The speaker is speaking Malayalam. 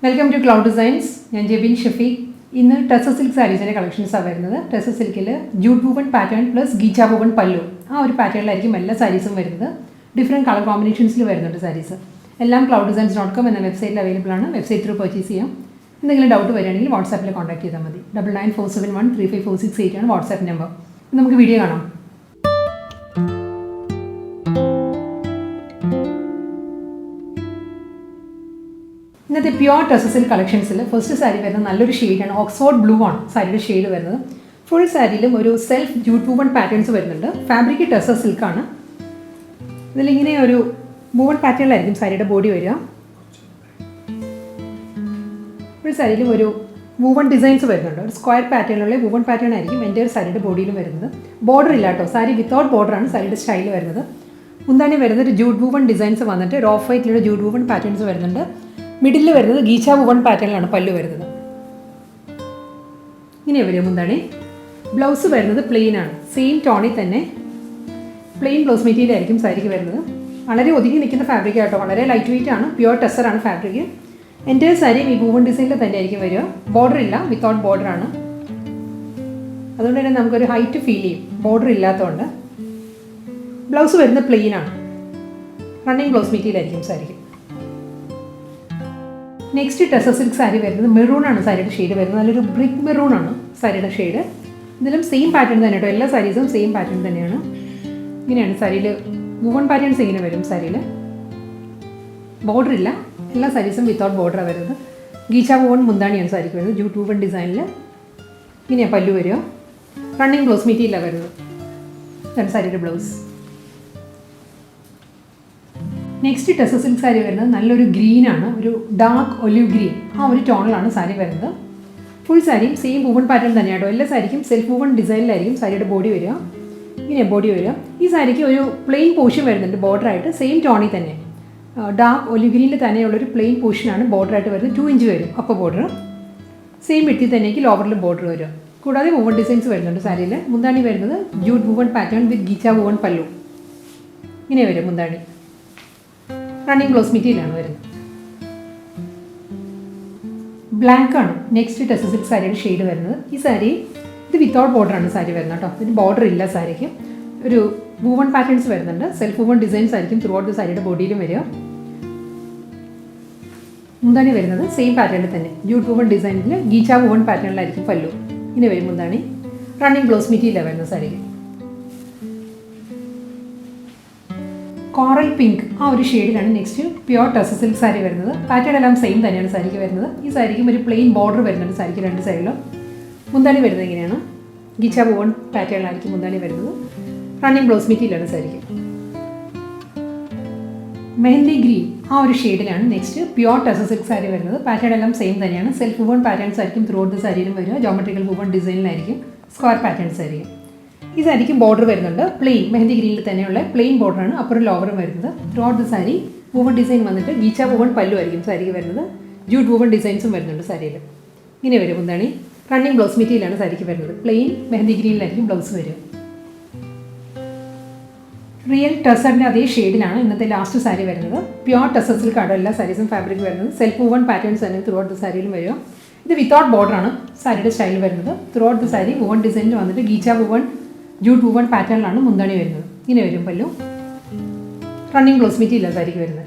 Welcome to cloud designs. ഞാൻ ജെബിൻ ഷഫീഖ്. ഇന്ന് ടെസർ സിൽക്ക് സാരീസിൻ്റെ കളക്ഷൻസാണ് വരുന്നത്. ടെസർ സിൽക്കിൽ jute woven pattern plus ghicha woven pallu, ആ ഒരു പാറ്റേണിലായിരിക്കും എല്ലാ സാരീസും വരുന്നത്. ഡിഫറെൻറ്റ് കളർ കോമ്പിനേഷൻസിൽ വരുന്നുണ്ട് സാരീസ്. എല്ലാം clouddesigns.com എന്ന വെബ്സൈറ്റിൽ അവൈലബിൾ ആണ്. വെബ്സൈറ്റ് ത്രൂ പർച്ചേസ് ചെയ്യാം. എന്തെങ്കിലും ഡൗട്ട് വരികയാണെങ്കിൽ വാട്സാപ്പിൽ കോൺടാക്ട് ചെയ്താൽ മതി. 9947135468 ആണ് വാട്സാപ്പ് നമ്പർ. നമുക്ക് വീഡിയോ കാണാം. ഇന്നത്തെ പ്യുവർ ടെസർ സിൽക്ക് കളക്ഷൻസിൽ ഫസ്റ്റ് സാരി വരുന്നത് നല്ലൊരു ഷെയ്ഡാണ്. ഓക്സ്ഫോർഡ് ബ്ലൂ ആണ് സാരിയുടെ ഷെയ്ഡ് വരുന്നത്. ഫുൾ സാരിയിലും ഒരു സെൽഫ് ജൂട്ട് വൂവൺ പാറ്റേൺസ് വരുന്നുണ്ട്. ഫാബ്രിക് ടെസർ സിൽക്കാണ്. ഇതിലിങ്ങനെ ഒരു വൂവൺ പാറ്റേണിലായിരിക്കും സാരിയുടെ ബോഡി വരിക. ഫുൾ സാരിയിലും ഒരു വൂവൺ ഡിസൈൻസ് വരുന്നുണ്ട്. ഒരു സ്ക്വയർ പാറ്റേണിലുള്ള വൂവൺ പാറ്റേൺ ആയിരിക്കും എൻ്റെ ഒരു സാരിയുടെ ബോഡിയിലും വരുന്നത്. ബോർഡർ ഇല്ല കേട്ടോ, സാരി വിത്തൗട്ട് ബോർഡറാണ് സാരിയുടെ സ്റ്റൈൽ വരുന്നത്. മുന്താണി വരുന്നത് ഒരു ജൂട്ട് വൂവൺ ഡിസൈൻസ് വന്നിട്ട് ഓഫ് വൈറ്റിലുള്ള ജൂട്ട് വൂവൺ പാറ്റേൺസ് വരുന്നുണ്ട്. മിഡിൽ വരുന്നത് ഗീച്ച വൂവൺ പാറ്റേണിലാണ് പല്ലു വരുന്നത്. ഇങ്ങനെ വരും മുന്താണി. ബ്ലൗസ് വരുന്നത് പ്ലെയിൻ ആണ്. സെയിം ടോണിൽ തന്നെ പ്ലെയിൻ ബ്ലൗസ് മെറ്റീരിയൽ ആയിരിക്കും സാരിക്ക് വരുന്നത്. വളരെ ഒതുങ്ങി നിൽക്കുന്ന ഫാബ്രിക് ആട്ടോ, വളരെ ലൈറ്റ് വെയിറ്റ് ആണ്. പ്യുവർ ടെസറാണ് ഫാബ്രിക്. എൻ്റെ സാരി ഈ വൂവൺ ഡിസൈനിൽ തന്നെ ആയിരിക്കും വരിക. ബോർഡർ ഇല്ല, വിത്തൗട്ട് ബോർഡറാണ്. അതുകൊണ്ട് തന്നെ നമുക്കൊരു ഹൈറ്റ് ഫീൽ ചെയ്യും, ബോർഡർ ഇല്ലാത്തതുകൊണ്ട്. ബ്ലൗസ് വരുന്നത് പ്ലെയിൻ ആണ്. റണ്ണിങ് ബ്ലൗസ് മെറ്റീരിയൽ ആയിരിക്കും സാരിക്ക്. നെക്സ്റ്റ് ടെസർ സിൽക്ക് സാരി വരുന്നത് മെറൂൺ ആണ് സാരിയുടെ ഷെയ്ഡ് വരുന്നത്. നല്ലൊരു ബ്രിക്ക് മെറൂൺ ആണ് സാരിയുടെ ഷെയ്ഡ്. ഇതിലും സെയിം പാറ്റേൺ തന്നെ കേട്ടോ, എല്ലാ സാരീസും സെയിം പാറ്റേൺ തന്നെയാണ്. ഇങ്ങനെയാണ് സാരിയിൽ വൂവൺ പാറ്റേൺസ് ഇങ്ങനെ വരും. സാരിയിൽ ബോർഡർ ഇല്ല, എല്ലാ സാരീസും വിത്തൗട്ട് ബോർഡറാണ് വരുന്നത്. ഗീച്ച വൂവൺ മുന്താണിയാണ് സാരിക്ക് വരുന്നത്. ജൂട്ട് വൂവൺ ഡിസൈനിൽ ഇങ്ങനെയാണ് പല്ലു വരിക. റണ്ണിങ് ബ്ലൗസ് മെറ്റീരിയലാണ് വരുന്നത്. ഇതാണ് സാരിയുടെ blouse. Next tussar silk sari വരുന്നത് നല്ലൊരു ഗ്രീനാണ്, ഒരു ഡാർക്ക് ഒലിവ് ഗ്രീൻ, ആ ഒരു ടോണിലാണ് സാരി വരുന്നത്. ഫുൾ സാരിയും സെയിം വൂവൺ പാറ്റേൺ തന്നെയാട്ടോ. എല്ലാ സാരിക്കും സെൽഫ് വൂവൺ ഡിസൈനിലായിരിക്കും സാരിയുടെ ബോഡി വരിക. ഇങ്ങനെ ബോഡി വരിക. ഈ സാരിക്ക് ഒരു പ്ലെയിൻ പോർഷൻ വരുന്നുണ്ട് ബോർഡറായിട്ട്, സെയിം ടോണിൽ തന്നെ. ഡാർക്ക് ഒലിവ് ഗ്രീനിൽ തന്നെയുള്ളൊരു പ്ലെയിൻ പോർഷനാണ് ബോർഡറായിട്ട് വരുന്നത്. 2 ഇഞ്ച് വരും അപ്പർ ബോർഡർ. സെയിം വിട്ടിൽ തന്നെയായിരിക്കും ലോവറിൽ ബോർഡർ വരിക. കൂടാതെ വൂവൺ ഡിസൈൻസ് വരുന്നുണ്ട് സാരിയിൽ. മുന്താണി വരുന്നത് jute woven pattern with ghicha woven pallu. ഇങ്ങനെ വരും മുന്താണി. റണ്ണിങ് ബ്ലൗസ് മെറ്റീരിയലാണ് വരുന്നത്. ബ്ലാക്ക് ആണ് നെക്സ്റ്റ് ടെസർ സിൽക്ക് സാരിയുടെ ഷെയ്ഡ് വരുന്നത്. ഈ സാരി ഇത് വിത്തൗട്ട് ബോർഡറാണ് സാരി വരുന്നത് കേട്ടോ. ഇതിന് ബോർഡർ ഇല്ല സാരിക്ക്. ഒരു വൂവൺ പാറ്റേൺസ് വരുന്നുണ്ട്. സെൽഫ് വൂവൺ ഡിസൈൻസ് ആയിരിക്കും ത്രൂ ഔട്ട് സാരിയുടെ ബോഡിയിലും വരിക. മുന്താണി വരുന്നത് സെയിം പാറ്റേണിൽ തന്നെ ജൂട്ട് വൂവൺ ഡിസൈനിൽ ഗീച്ച വൂവൺ പാറ്റേണിലായിരിക്കും പല്ലു. ഇങ്ങനെ വരും മുന്താണി. റണ്ണിങ് ബ്ലൗസ് മെറ്റീരിയലാണ് വരുന്നത് സാരിക്ക്. കോറൽ പിങ്ക്, ആ ഒരു ഷെയ്ഡിലാണ് next pure tussar silk sari വരുന്നത്. പാറ്റേൺ എല്ലാം സെയിം തന്നെയാണ് സാരിക്ക് വരുന്നത്. ഈ സാരിക്കും ഒരു പ്ലെയിൻ ബോർഡർ വരുന്നുണ്ട് സാരിക്ക് രണ്ട് സൈഡിലും. മുന്താണി വരുന്നത് ഇങ്ങനെയാണ്. ഗീച്ച വൂവൺ പാറ്റേണിലായിരിക്കും മുന്താണി വരുന്നത്. റണ്ണിങ് ബ്ലൗസ് മെറ്റീരിയലാണ് സാരിക്ക്. മെഹന്തി ഗ്രീൻ, ആ ഒരു ഷെയ്ഡിലാണ് next pure tussar silk sari വരുന്നത്. പാറ്റേൺ എല്ലാം സെയിം തന്നെയാണ്. സെൽഫ് വൂവൺ പാറ്റേൺസ് ആയിരിക്കും ത്രൂ ഔട്ട് സാരിയിലും വരിക. ജോമെട്രിക്കൽ വൂവൺ ഡിസൈനിലായിരിക്കും. സ്ക്വയർ പാറ്റേൺസ് ആയിരിക്കും. ഈ സാരിക്ക് ബോർഡർ വരുന്നുണ്ട് പ്ലെയിൻ, മെഹന്തി ഗ്രീനിൽ തന്നെയുള്ള പ്ലെയിൻ ബോർഡറാണ് അപ്പറും ലോവറും വരുന്നത്. Through out the sari woven design വന്നിട്ട് ഗീച്ച വൂവൺ പല്ലു ആയിരിക്കും സാരിക്ക് വരുന്നത്. ജൂട്ട് വൂവൺ ഡിസൈൻസും വരുന്നുണ്ട് സാരിയിൽ. ഇങ്ങനെ വരും മുന്താണി. റണ്ണിങ് ബ്ലൗസ് മെറ്റീരിയലാണ് സാരിക്ക് വരുന്നത്. പ്ലെയിൻ മെഹന്തി ഗ്രീനിലായിരിക്കും ബ്ലൗസ് വരിക. റിയൽ ടെസറിൻ്റെ അതേ ഷെയ്ഡിലാണ് ഇന്നത്തെ ലാസ്റ്റ് സാരി വരുന്നത്. പ്യുവർ ടെസർ സിൽക്കാണ് എല്ലാ സാരീസും ഫാബ്രിക് വരുന്നത്. സെൽഫ് വൂവൺ പാറ്റേൺസ് തന്നെ ത്രൂ ഔട്ട് ദ സാരിയിലും വരിക. ഇത് വിത്തൗട്ട് ബോർഡറാണ് സാരിയുടെ സ്റ്റൈൽ വരുന്നത്. Through out the sari woven ഡിസൈനിൽ വന്നിട്ട് ഗീച്ച വൂവൺ ജൂട്ട് വൂവൺ പാറ്റേണിലാണ് മുന്താണി വരുന്നത്. ഇങ്ങനെ വരും പല്ലു. റണ്ണിങ് ബ്ലൗസ് മെറ്റീരിയലാണ് സാരിക്ക് വരുന്നത്.